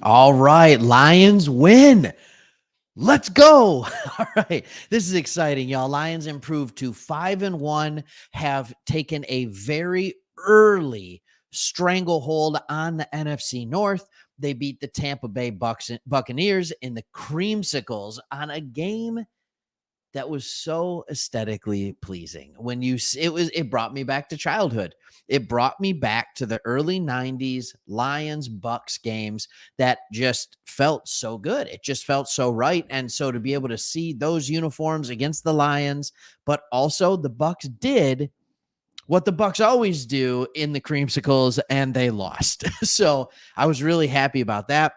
All right, Lions win. Let's go. All right. This is exciting, y'all. Lions improved to 5-1, have taken a very early stranglehold on the NFC North. They beat the Tampa Bay Buccaneers in the creamsicles on a game that was so aesthetically pleasing. It brought me back to childhood. It brought me back to the early 90s Lions Bucks games that just felt so good. It just felt so right. And so to be able to see those uniforms against the Lions, but also the Bucks did what the Bucks always do in the creamsicles, and they lost. So I was really happy about that.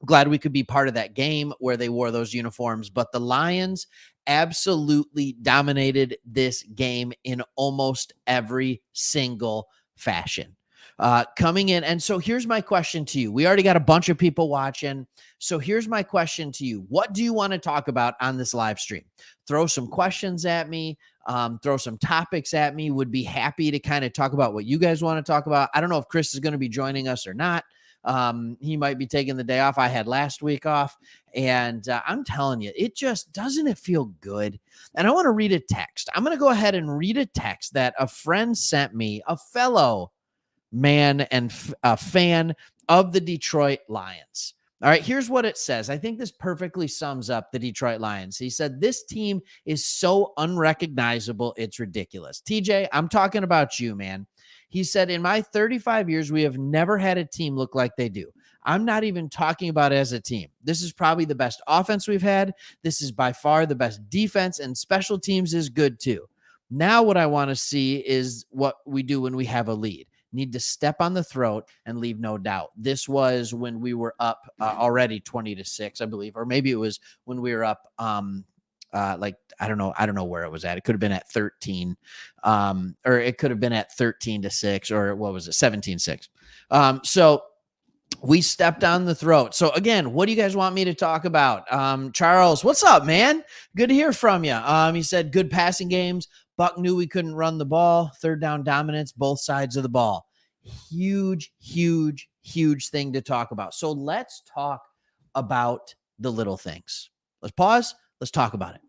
Glad we could be part of that game where they wore those uniforms. But the Lions absolutely dominated this game in almost every single fashion. Coming in. And so here's my question to you. We already got a bunch of people watching. So here's my question to you. What do you want to talk about on this live stream? Throw some questions at me. Throw some topics at me. Would be happy to kind of talk about what you guys want to talk about. I don't know if Chris is going to be joining us or not. He might be taking the day off. I had last week off, and I'm telling you, doesn't it feel good? And I want to read a text. I'm going to go ahead and read a text that a friend sent me, a fellow man and a fan of the Detroit Lions. All right, here's what it says. I think this perfectly sums up the Detroit Lions. He said, "This team is so unrecognizable, it's ridiculous." TJ, I'm talking about you, man. He said, "In my 35 years, we have never had a team look like they do. I'm not even talking about as a team. This is probably the best offense we've had. This is by far the best defense, and special teams is good too. Now what I want to see is what we do when we have a lead. Need to step on the throat and leave no doubt." This was when we were up already 20-6, I believe, or maybe it was when we were up like I don't know where it was at. It could have been at 13, or it could have been at 13-6, or what was it, 17-6. So we stepped on the throat. So again, what do you guys want me to talk about? Charles, what's up, man? Good to hear from you. He said good passing games. Buck knew we couldn't run the ball. Third down dominance, both sides of the ball. Huge, huge, huge thing to talk about. So let's talk about the little things. Let's pause. Let's talk about it.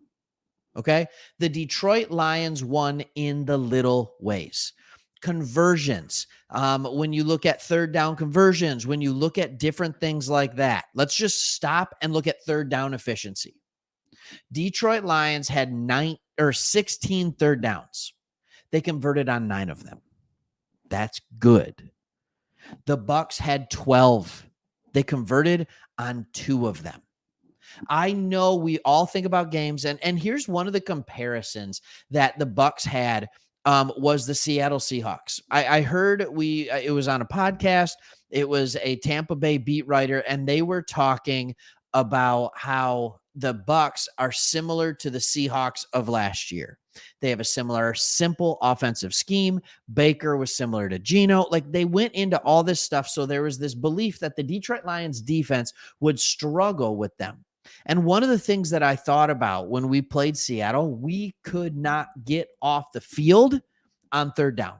Okay. The Detroit Lions won in the little ways. Conversions. When you look at third down conversions, when you look at different things like that, let's just stop and look at third down efficiency. Detroit Lions had 16 third downs. They converted on 9 of them. That's good. The Bucks had 12. They converted on 2 of them. I know we all think about games, and here's one of the comparisons that the Bucks had was the Seattle Seahawks. I heard it was on a podcast. It was a Tampa Bay beat writer, and they were talking about how the Bucks are similar to the Seahawks of last year. They have a similar, simple offensive scheme. Baker was similar to Geno. Like, they went into all this stuff. So there was this belief that the Detroit Lions defense would struggle with them. And one of the things that I thought about when we played Seattle, we could not get off the field on third down.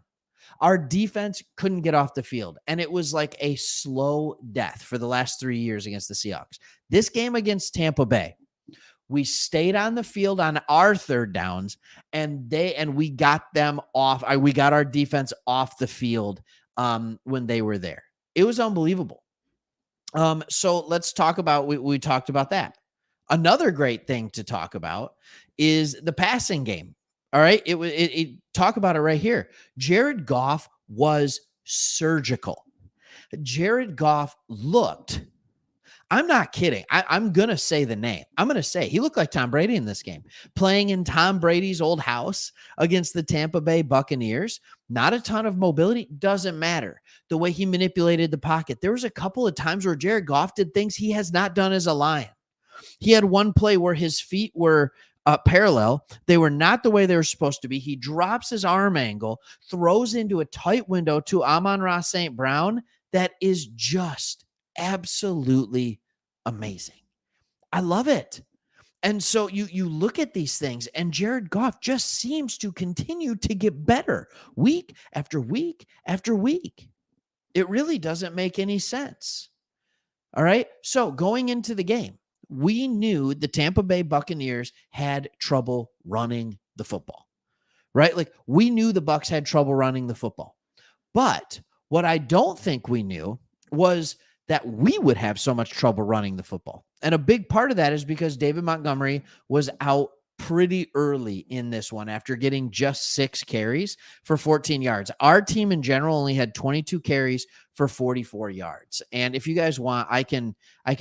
Our defense couldn't get off the field, and it was like a slow death for the last 3 years against the Seahawks. This game against Tampa Bay, we stayed on the field on our third downs, and we got them off. We got our defense off the field when they were there. It was unbelievable. So let's talk about, we talked about that. Another great thing to talk about is the passing game. All right. Talk about it right here. Jared Goff was surgical. Jared Goff looked, I'm not kidding. I'm going to say the name. I'm going to say he looked like Tom Brady in this game, playing in Tom Brady's old house against the Tampa Bay Buccaneers. Not a ton of mobility. Doesn't matter. The way he manipulated the pocket. There was a couple of times where Jared Goff did things he has not done as a Lion. He had one play where his feet were parallel. They were not the way they were supposed to be. He drops his arm angle, throws into a tight window to Amon-Ra St. Brown. That is just absolutely amazing. I love it. And so you look at these things, and Jared Goff just seems to continue to get better week after week after week. It really doesn't make any sense. All right. So going into the game, we knew the Tampa Bay Buccaneers had trouble running the football, right? Like we knew the Bucs had trouble running the football. But what I don't think we knew was that we would have so much trouble running the football. And a big part of that is because David Montgomery was out pretty early in this one after getting just 6 carries for 14 yards. Our team in general only had 22 carries for 44 yards. And if you guys want, I can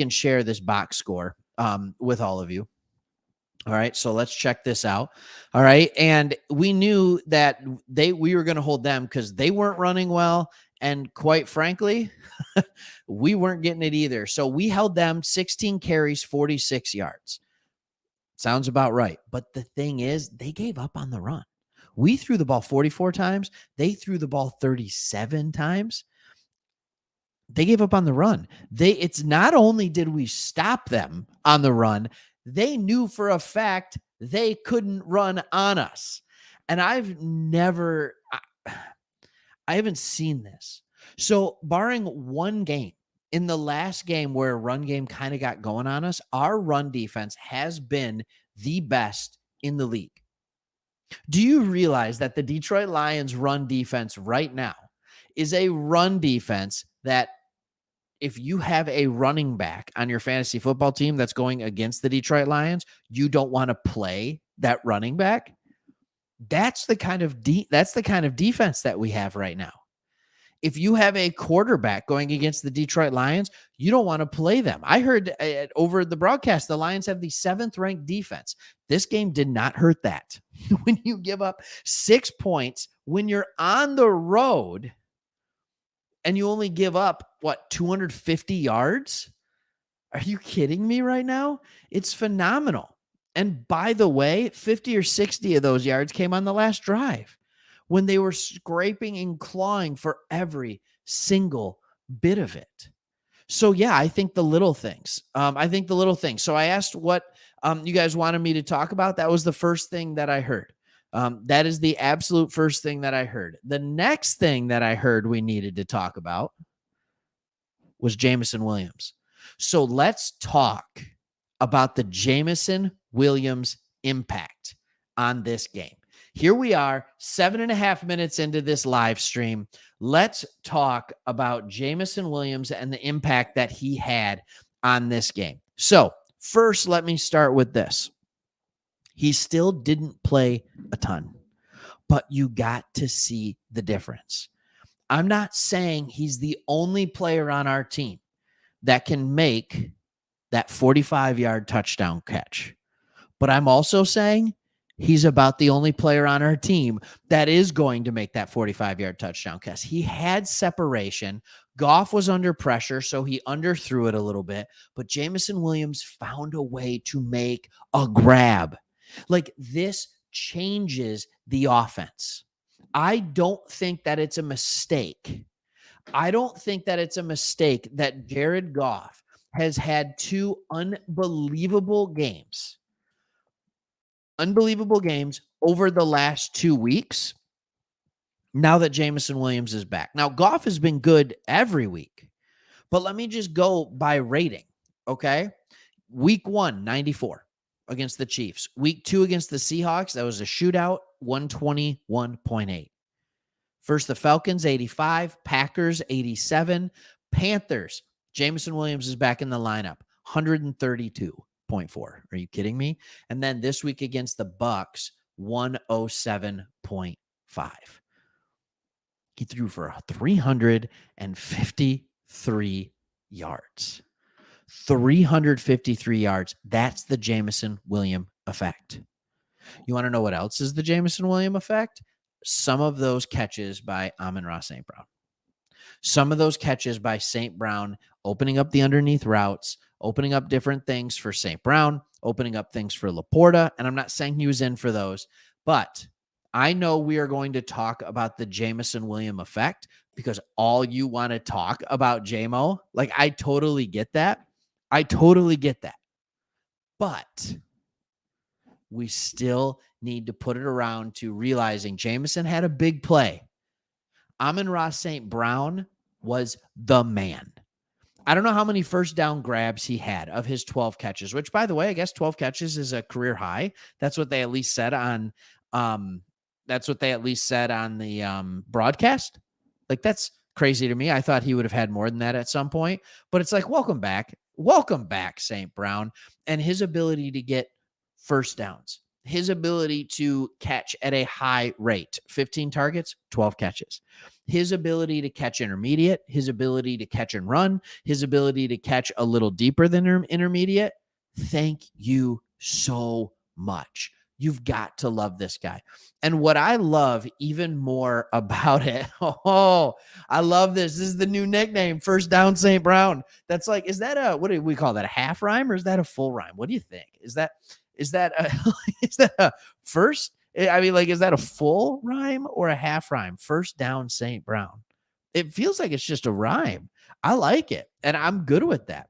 share this box score with all of you. All right, so let's check this out. All right, and we knew that we were going to hold them because they weren't running well, and quite frankly, we weren't getting it either. So we held them 16 carries, 46 yards. Sounds about right. But the thing is, they gave up on the run. We threw the ball 44 times. They threw the ball 37 times. They gave up on the run. It's not only did we stop them on the run, they knew for a fact they couldn't run on us. And I haven't seen this. So barring one game, in the last game where a run game kind of got going on us, our run defense has been the best in the league. Do you realize that the Detroit Lions run defense right now is a run defense that if you have a running back on your fantasy football team that's going against the Detroit Lions, you don't want to play that running back? That's the kind of defense that we have right now. If you have a quarterback going against the Detroit Lions, you don't want to play them. I heard over the broadcast, the Lions have the 7th ranked defense. This game did not hurt that. When you give up 6 points, when you're on the road and you only give up, 250 yards? Are you kidding me right now? It's phenomenal. And by the way, 50 or 60 of those yards came on the last drive when they were scraping and clawing for every single bit of it. So yeah, I think the little things. So I asked what you guys wanted me to talk about. That was the first thing that I heard. That is the absolute first thing that I heard. The next thing that I heard we needed to talk about was Jameson Williams. So let's talk about the Jameson Williams impact on this game. Here we are, 7.5 minutes into this live stream. Let's talk about Jameson Williams and the impact that he had on this game. So first, let me start with this. He still didn't play a ton, but you got to see the difference. I'm not saying he's the only player on our team that can make that 45-yard touchdown catch, but I'm also saying he's about the only player on our team that is going to make that 45-yard touchdown catch. He had separation. Goff was under pressure, so he underthrew it a little bit, but Jameson Williams found a way to make a grab. Like, this changes the offense. I don't think that it's a mistake. I don't think that it's a mistake that Jared Goff has had 2 unbelievable games over the last 2 weeks now that Jameson Williams is back. Now, Goff has been good every week, but let me just go by rating, okay? Week 1, 94 against the Chiefs. Week 2 against the Seahawks, that was a shootout, 121.8. First, the Falcons, 85. Packers, 87. Panthers, Jameson Williams is back in the lineup, 132.4. Are you kidding me? And then this week against the Bucs, 107.5. He threw for 353 yards. 353 yards. That's the Jameson Williams effect. You want to know what else is the Jameson Williams effect? Some of those catches by Amon-Ra St. Brown. Some of those catches by St. Brown, opening up the underneath routes, opening up different things for St. Brown, opening up things for Laporta. And I'm not saying he was in for those, but I know we are going to talk about the Jameson Williams effect because all you want to talk about JMO. Like, I totally get that. But we still need to put it around to realizing Jameson had a big play. Amon-Ra St. Brown was the man. I don't know how many first down grabs he had of his 12 catches, which, by the way, I guess 12 catches is a career high. That's what they at least said on um the broadcast. Like, that's crazy to me. I thought he would have had more than that at some point, but it's like, welcome back. Welcome back, St. Brown. And his ability to get first downs, his ability to catch at a high rate, 15 targets, 12 catches. His ability to catch intermediate, his ability to catch and run, his ability to catch a little deeper than intermediate. Thank you so much. You've got to love this guy. And what I love even more about it, oh, I love this. This is the new nickname, First Down St. Brown. That's like, is that what do we call that? A half rhyme or is that a full rhyme? What do you think? Is that is that a first? I mean, like, is that a full rhyme or a half rhyme? First Down St. Brown. It feels like it's just a rhyme. I like it, and I'm good with that.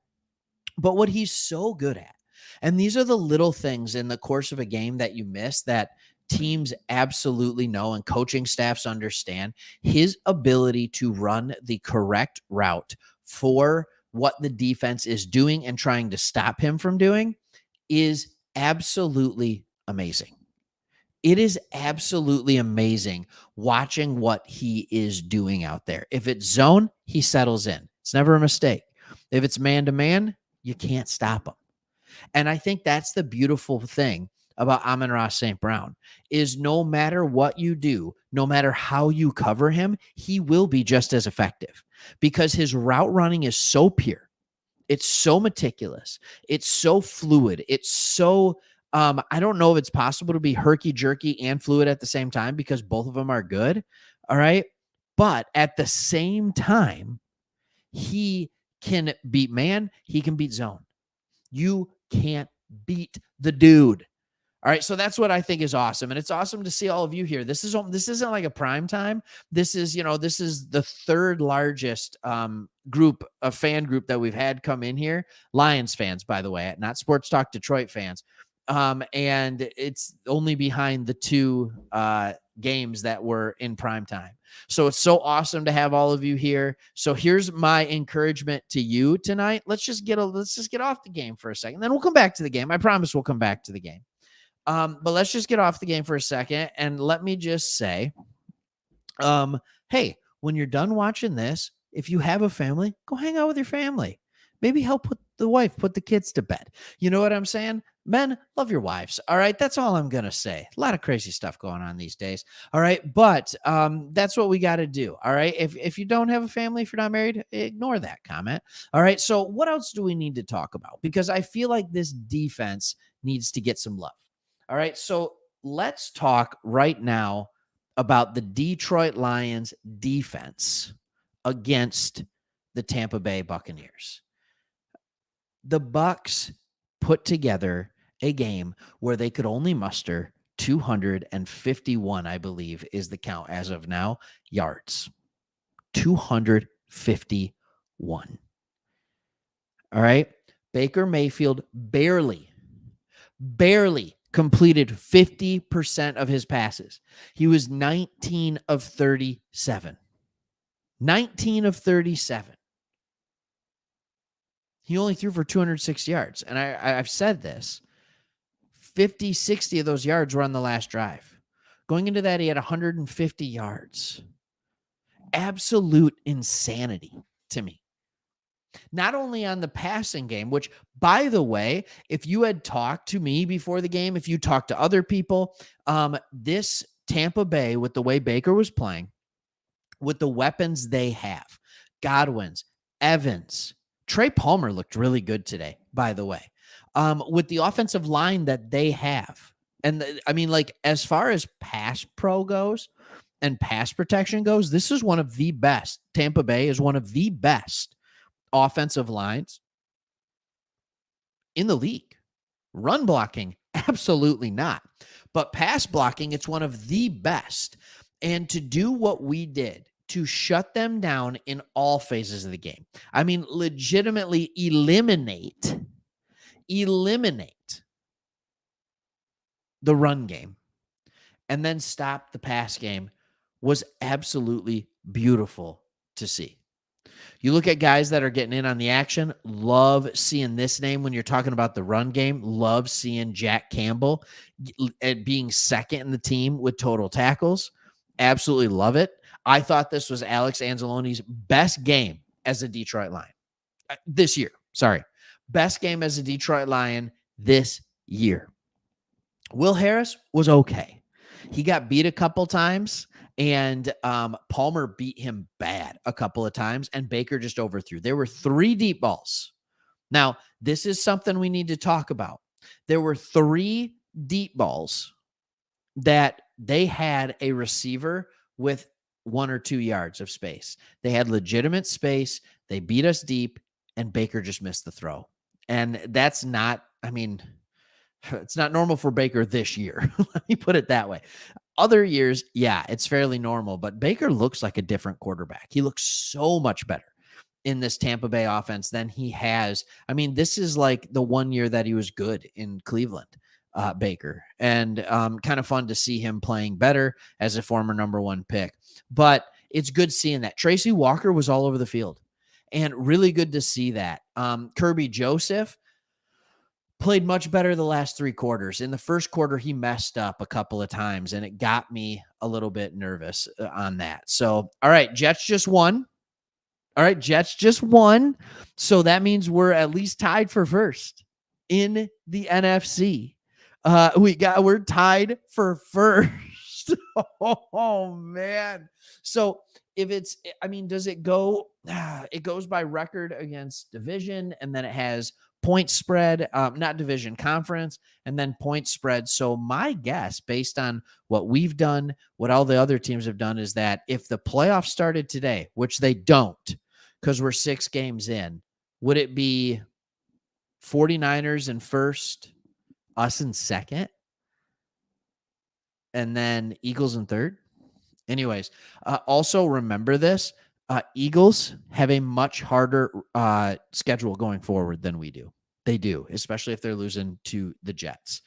But what he's so good at, and these are the little things in the course of a game that you miss that teams absolutely know and coaching staffs understand, his ability to run the correct route for what the defense is doing and trying to stop him from doing is absolutely amazing. It is absolutely amazing watching what he is doing out there. If it's zone, he settles in. It's never a mistake. If it's man to man, you can't stop him. And I think that's the beautiful thing about Amon-Ra St. Brown is no matter what you do, no matter how you cover him, he will be just as effective because his route running is so pure. It's so meticulous. It's so fluid. It's so I don't know if it's possible to be herky jerky and fluid at the same time because both of them are good. All right. But at the same time, he can beat man, he can beat zone. You can't beat the dude. All right, so that's what I think is awesome, and it's awesome to see all of you here. This isn't like a prime time. This is this is the third largest group, a fan group that we've had come in here. Lions fans, by the way, not Sports Talk Detroit fans, and it's only behind the two games that were in prime time. So it's so awesome to have all of you here. So here's my encouragement to you tonight. Let's just get off the game for a second. Then we'll come back to the game. I promise we'll come back to the game. But let's just get off the game for a second. And let me just say, hey, when you're done watching this, if you have a family, go hang out with your family. Maybe help put the kids to bed. You know what I'm saying? Men, love your wives. All right. That's all I'm going to say. A lot of crazy stuff going on these days. All right. But that's what we got to do. All right. If you don't have a family, if you're not married, ignore that comment. All right. So what else do we need to talk about? Because I feel like this defense needs to get some love. All right. So let's talk right now about the Detroit Lions defense against the Tampa Bay Buccaneers. The Bucs put together a game where they could only muster 251, I believe is the count as of now, yards. 251. All right. Baker Mayfield barely completed 50% of his passes. He was 19 of 37. 19 of 37. He only threw for 206 yards. And I've said this. 50, 60 of those yards were on the last drive. Going into that, he had 150 yards. Absolute insanity to me. Not only on the passing game, which, by the way, if you had talked to me before the game, if you talked to other people, this Tampa Bay, with the way Baker was playing, with the weapons they have, Godwin's, Evans, Trey Palmer looked really good today, by the way, with the offensive line that they have. And as far as pass pro goes and pass protection goes, this is one of the best. Tampa Bay is one of the best offensive lines in the league. Run blocking, absolutely not. But pass blocking, it's one of the best. And to do what we did, to shut them down in all phases of the game. I mean, legitimately eliminate the run game and then stop the pass game was absolutely beautiful to see. You look at guys that are getting in on the action, love seeing this name when you're talking about the run game, love seeing Jack Campbell and being second in the team with total tackles. Absolutely love it. I thought this was Alex Anzalone's best game as a Detroit Lion this year. Sorry. Best game as a Detroit Lion this year. Will Harris was okay. He got beat a couple times, and Palmer beat him bad a couple of times, and Baker just overthrew. There were 3 deep balls. Now, this is something we need to talk about. There were 3 deep balls that they had a receiver with 1 or 2 yards of space. They had legitimate space. They beat us deep, and Baker just missed the throw. And that's not, I mean, it's not normal for Baker this year. Let me put it that way. Other years, yeah, it's fairly normal, but Baker looks like a different quarterback. He looks so much better in this Tampa Bay offense than he has. I mean, this is like the one year that he was good in Cleveland, Baker, and kind of fun to see him playing better as a former number 1 pick. But it's good seeing that. Tracy Walker was all over the field, and really good to see that. Kirby Joseph played much better the last 3 quarters. In the first quarter, he messed up a couple of times, and it got me a little bit nervous on that. So, all right, Jets just won. All right, Jets just won. So that means we're at least tied for first in the NFC. We're tied for first. Oh man. So if it's, I mean, does it go? It goes by record against division, and then it has point spread, not division, conference, and then point spread. So my guess, based on what we've done, what all the other teams have done, is that if the playoffs started today, which they don't, because we're 6 games in, would it be 49ers in first, us in second, and then Eagles in third? Anyways, also remember this. Eagles have a much harder schedule going forward than we do. They do, especially if they're losing to the Jets.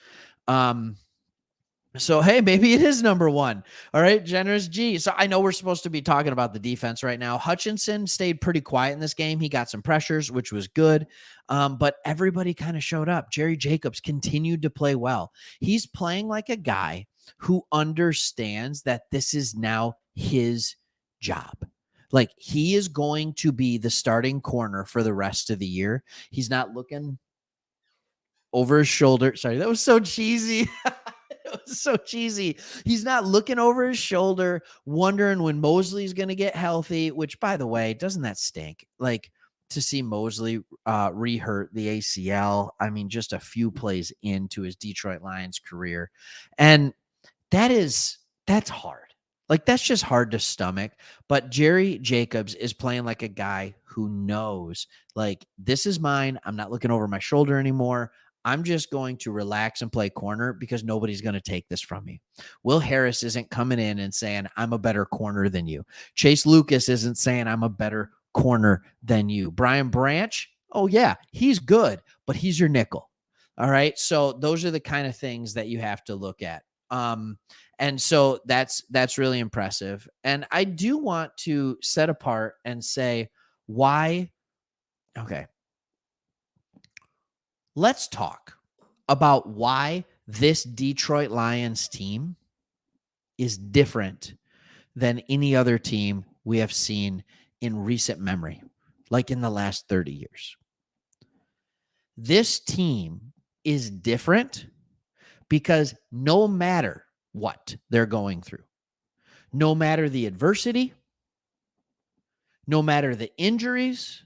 So, hey, maybe it is number 1. All right, Generous G. So I know we're supposed to be talking about the defense right now. Hutchinson stayed pretty quiet in this game. He got some pressures, which was good. But everybody kind of showed up. Jerry Jacobs continued to play well. He's playing like a guy who understands that this is now his job. Like, he is going to be the starting corner for the rest of the year. He's not looking over his shoulder. Sorry, that was so cheesy. It was so cheesy. He's not looking over his shoulder, wondering when Mosley's going to get healthy, which, by the way, doesn't that stink? Like, to see Mosley re-hurt the ACL. I mean, just a few plays into his Detroit Lions career. And that's hard. Like, that's just hard to stomach. But Jerry Jacobs is playing like a guy who knows, like, this is mine. I'm not looking over my shoulder anymore. I'm just going to relax and play corner because nobody's going to take this from me. Will Harris isn't coming in and saying, I'm a better corner than you. Chase Lucas isn't saying, I'm a better corner than you. Brian Branch, oh, yeah, he's good, but he's your nickel. All right. So those are the kind of things that you have to look at. And so that's really impressive. And I do want to set apart and say why. Okay. Let's talk about why this Detroit Lions team is different than any other team we have seen in recent memory, like in the last 30 years. This team is different because no matter what they're going through, no matter the adversity, no matter the injuries,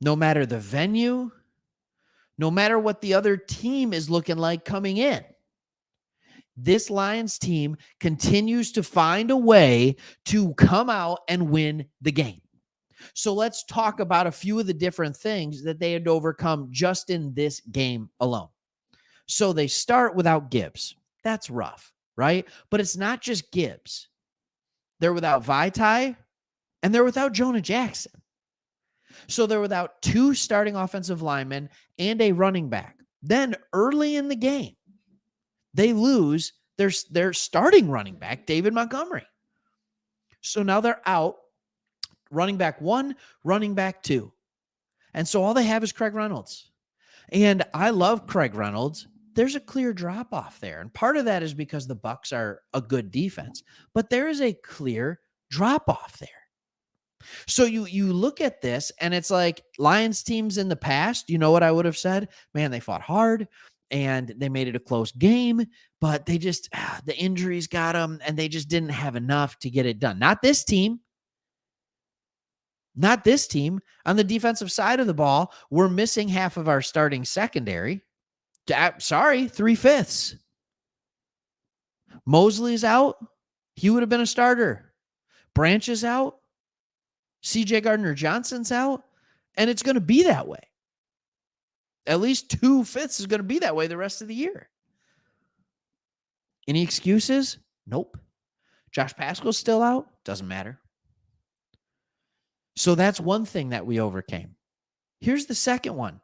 no matter the venue, no matter what the other team is looking like coming in, this Lions team continues to find a way to come out and win the game. So let's talk about a few of the different things that they had to overcome just in this game alone. So they start without Gibbs. That's rough, right? But it's not just Gibbs. They're without Vaitai, and they're without Jonah Jackson. So they're without 2 starting offensive linemen and a running back. Then early in the game, they lose their starting running back, David Montgomery. So now they're out running back 1, running back 2. And so all they have is Craig Reynolds. And I love Craig Reynolds. There's a clear drop off there. And part of that is because the Bucs are a good defense, but there is a clear drop off there. So you look at this and it's like Lions teams in the past, you know what I would have said? Man, they fought hard and they made it a close game, but they just the injuries got them and they just didn't have enough to get it done. Not this team. Not this team. On the defensive side of the ball, we're missing half of our starting secondary. Sorry, 3/5. Mosley's out. He would have been a starter. Branch is out. CJ Gardner-Johnson's out. And it's going to be that way. At least 2/5 is going to be that way the rest of the year. Any excuses? Nope. Josh Pascal's still out. Doesn't matter. So that's one thing that we overcame. Here's the second one.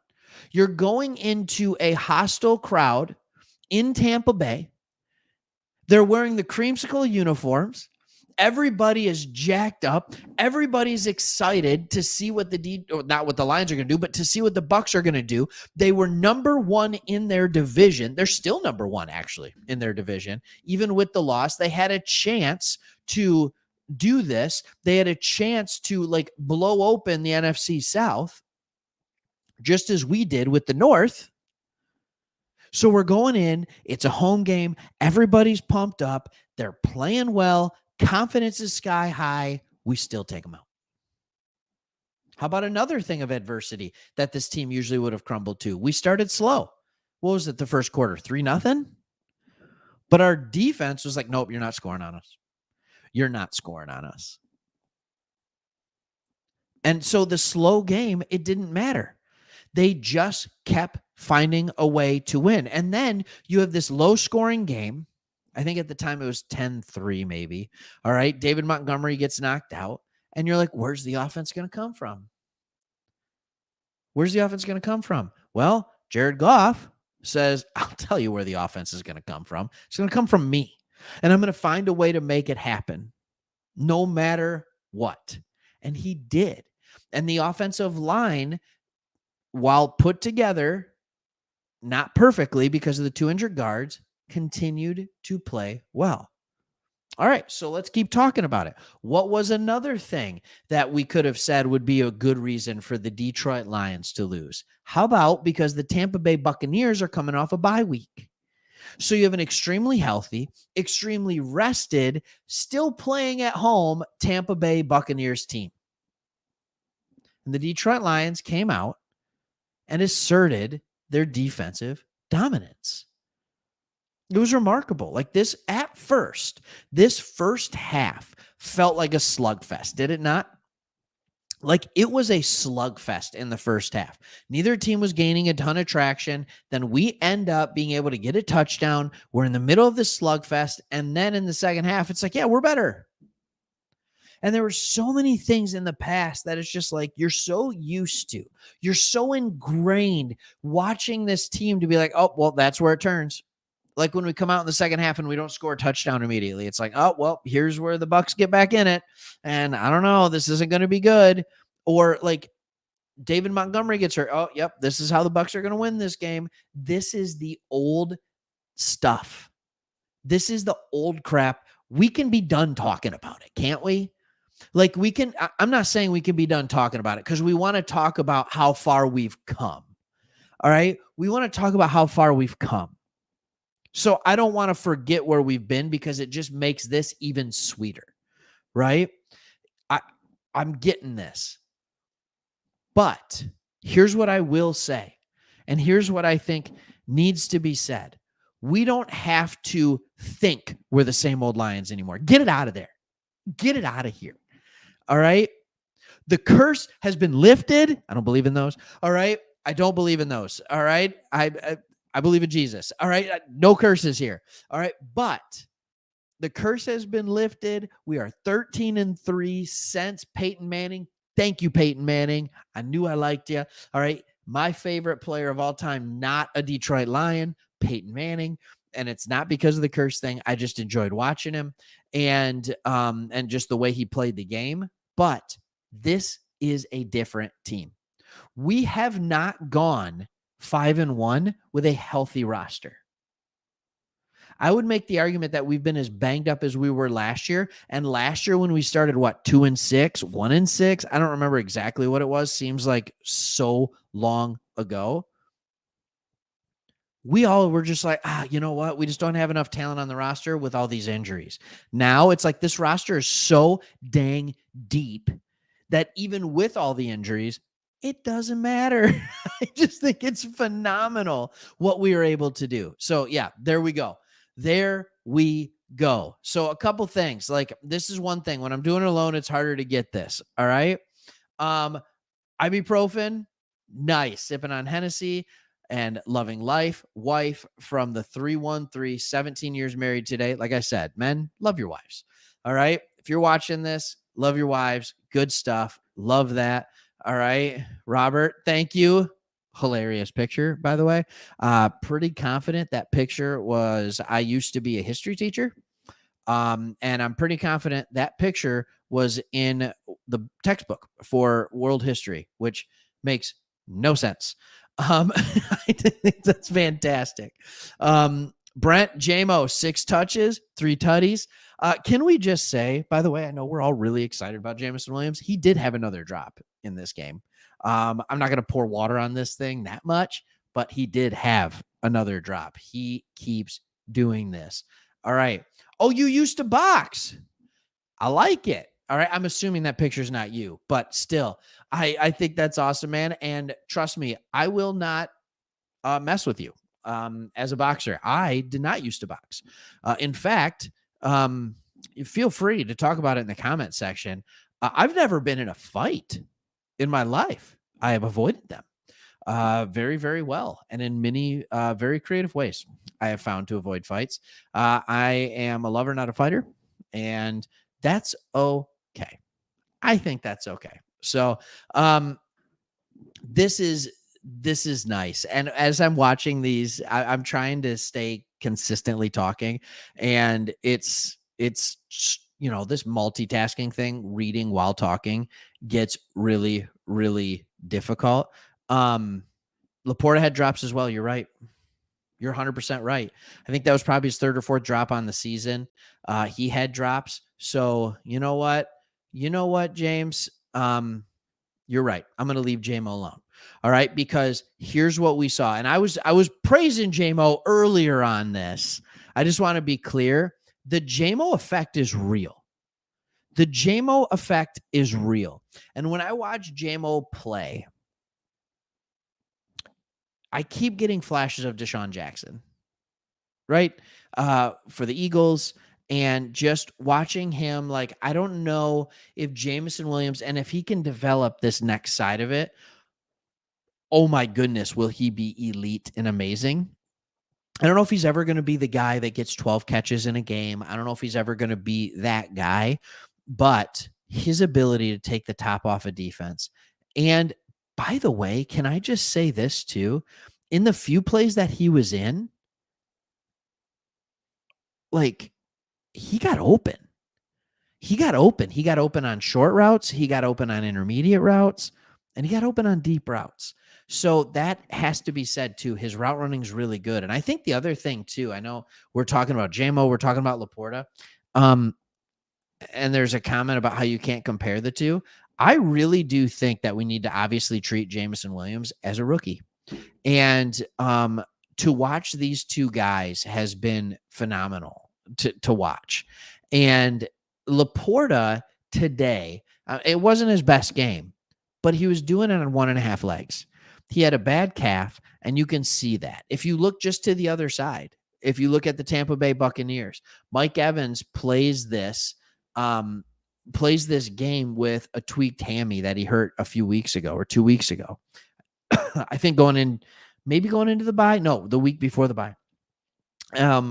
You're going into a hostile crowd in Tampa Bay. They're wearing the creamsicle uniforms. Everybody is jacked up. Everybody's excited to see what not what the Lions are going to do, but to see what the Bucs are going to do. They were number 1 in their division. They're still number 1, actually, in their division. Even with the loss, they had a chance to do this. They had a chance to blow open the NFC South, just as we did with the North. So we're going in. It's a home game. Everybody's pumped up. They're playing well. Confidence is sky high. We still take them out. How about another thing of adversity that this team usually would have crumbled to? We started slow. What was it the first quarter? 3-0? But our defense was like, nope, you're not scoring on us. You're not scoring on us. And so the slow game, it didn't matter. They just kept finding a way to win. And then you have this low-scoring game. I think at the time it was 10-3 maybe. All right, David Montgomery gets knocked out. And you're like, where's the offense going to come from? Where's the offense going to come from? Well, Jared Goff says, I'll tell you where the offense is going to come from. It's going to come from me. And I'm going to find a way to make it happen, no matter what. And he did. And the offensive line, while put together, not perfectly because of the 2 injured guards, continued to play well. All right, so let's keep talking about it. What was another thing that we could have said would be a good reason for the Detroit Lions to lose? How about because the Tampa Bay Buccaneers are coming off a bye week? So you have an extremely healthy, extremely rested, still playing at home Tampa Bay Buccaneers team. And the Detroit Lions came out and asserted their defensive dominance. It was remarkable. This first half felt like a slugfest, did it not? It was a slugfest in the first half. Neither team was gaining a ton of traction. Then we end up being able to get a touchdown. We're in the middle of this slugfest. And then in the second half, it's like, yeah, we're better. And there were so many things in the past that it's just like you're so used to. You're so ingrained watching this team to be like, oh, well, that's where it turns. Like when we come out in the second half and we don't score a touchdown immediately, it's like, oh, well, here's where the Bucs get back in it. And I don't know, this isn't going to be good. Or like David Montgomery gets hurt. Oh, yep, this is how the Bucs are going to win this game. This is the old stuff. This is the old crap. We can be done talking about it, can't we? I'm not saying we can be done talking about it because we want to talk about how far we've come. All right. We want to talk about how far we've come. So I don't want to forget where we've been because it just makes this even sweeter, right? I'm getting this. But here's what I will say, and here's what I think needs to be said. We don't have to think we're the same old Lions anymore. Get it out of there. Get it out of here. All right? The curse has been lifted. I don't believe in those. All right? I don't believe in those. All right? I believe in Jesus. All right. No curses here. All right. But the curse has been lifted. We are 13-3 since Peyton Manning. Thank you, Peyton Manning. I knew I liked you. All right. My favorite player of all time, not a Detroit Lion, Peyton Manning. And it's not because of the curse thing. I just enjoyed watching him and just the way he played the game. But This is a different team. We have not gone 5-1 with a healthy roster. I would make the argument that we've been as banged up as we were last year. And last year, when we started, 2-6, 1-6? I don't remember exactly what it was. Seems like so long ago. We all were just like, you know what? We just don't have enough talent on the roster with all these injuries. Now it's like this roster is so dang deep that even with all the injuries, it doesn't matter. I just think it's phenomenal what we were able to do. So, yeah, there we go. There we go. So, a couple things. Like, this is one thing. When I'm doing it alone, it's harder to get this. All right. Ibuprofen, nice. Sipping on Hennessy and loving life. Wife from the 313, 17 years married today. Like I said, men, love your wives. All right. If you're watching this, love your wives. Good stuff. Love that. All right. Robert, thank you. Hilarious picture, by the way. Pretty confident that picture was, I used to be a history teacher. And I'm pretty confident that picture was in the textbook for world history, which makes no sense. I think that's fantastic. Brent JMO, 6 touches, 3 tutties. Can we just say, by the way, I know we're all really excited about Jamison Williams. He did have another drop in this game. I'm not going to pour water on this thing that much, but he did have another drop. He keeps doing this. All right. Oh, you used to box. I like it. All right. I'm assuming that picture's not you, but still, I think that's awesome, man. And trust me, I will not mess with you as a boxer. I did not used to box. In fact, feel free to talk about it in the comment section. I've never been in a fight in my life. I have avoided them very, very well, and in many very creative ways. I have found to avoid fights. I am a lover, not a fighter, and that's okay. I think that's okay. So, this is nice. And as I'm watching these, I'm trying to stay consistently talking, and it's this multitasking thing, reading while talking, gets really, really difficult. Laporta had drops as well. You're right. You're 100% right. I think that was probably his 3rd or 4th drop on the season. He had drops. So you know what? James? You're right. I'm going to leave JMO alone. All right. Because here's what we saw. And I was praising JMO earlier on this. I just want to be clear. The JMO effect is real. The JMO effect is real. And when I watch JMO play, I keep getting flashes of Deshaun Jackson, right? For the Eagles, and just watching him, like, I don't know if Jamison Williams, and if he can develop this next side of it, oh my goodness, will he be elite and amazing? I don't know if he's ever going to be the guy that gets 12 catches in a game. I don't know if he's ever going to be that guy, but his ability to take the top off a defense. And by the way, can I just say this too? In the few plays that he was in, like, he got open. He got open. He got open on short routes. He got open on intermediate routes, and he got open on deep routes. So that has to be said too. His route running is really good. And I think the other thing too, I know we're talking about JMO, we're talking about Laporta. And there's a comment about how you can't compare the two. I really do think that we need to obviously treat Jamison Williams as a rookie. And to watch these two guys has been phenomenal to watch. And Laporta today, it wasn't his best game, but he was doing it on 1.5 legs. He had a bad calf, and you can see that. If you look just to the other side, if you look at the Tampa Bay Buccaneers, Mike Evans plays this game with a tweaked hammy that he hurt a few weeks ago or 2 weeks ago. I think going into the bye. No, the week before the bye.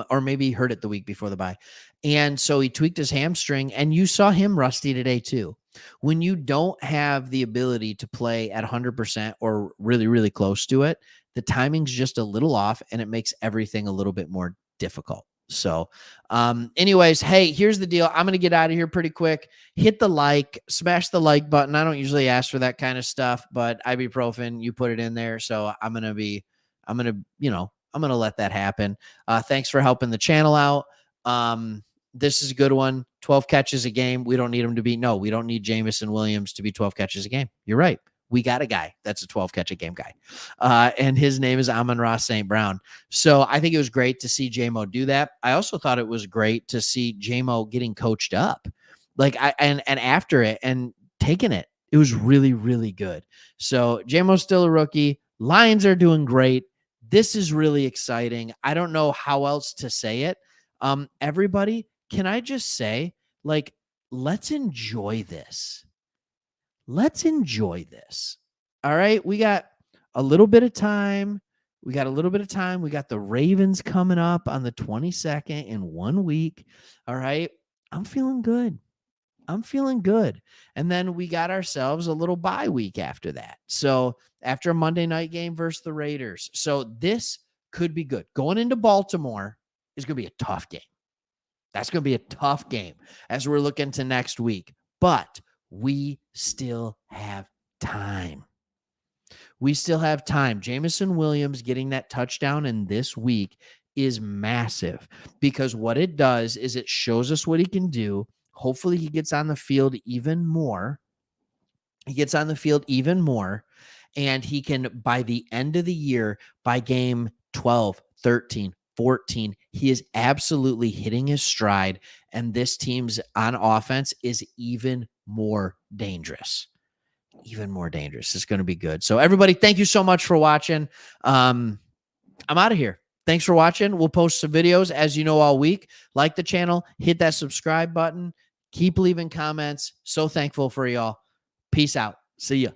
Or maybe he hurt it the week before the bye. And so he tweaked his hamstring, and you saw him rusty today too. When you don't have the ability to play at 100% or really, really close to it, the timing's just a little off, and it makes everything a little bit more difficult. So, anyways, hey, here's the deal. I'm going to get out of here pretty quick. Hit the like, smash the like button. I don't usually ask for that kind of stuff, but ibuprofen, you put it in there. So I'm going to, I'm going to let that happen. Thanks for helping the channel out. This is a good one. 12 catches a game. We don't need him to be, no, we don't need Jamison Williams to be 12 catches a game. You're right. We got a guy that's a 12 catch a game guy. And his name is Amon-Ra St. Brown. So I think it was great to see J-Mo do that. I also thought it was great to see J-Mo getting coached up. And after it and taking it. It was really, really good. So J-Mo's still a rookie. Lions are doing great. This is really exciting. I don't know how else to say it. Everybody, can I just say, like, let's enjoy this. Let's enjoy this. All right. We got a little bit of time. We got the Ravens coming up on the 22nd in 1 week. All right. I'm feeling good. And then we got ourselves a little bye week after that. So after a Monday night game versus the Raiders. So this could be good. Going into Baltimore is going to be a tough game. That's going to be a tough game as we're looking to next week. But we still have time. Jamison Williams getting that touchdown in this week is massive because what it does is it shows us what he can do. Hopefully he gets on the field even more. And he can, by the end of the year, by game 12, 13, 14, he is absolutely hitting his stride. And this team's on offense is even more dangerous. It's going to be good. So everybody, thank you so much for watching. I'm out of here. Thanks for watching. We'll post some videos, as you know, all week. Like the channel, hit that subscribe button, keep leaving comments. So thankful for y'all. Peace out. See ya.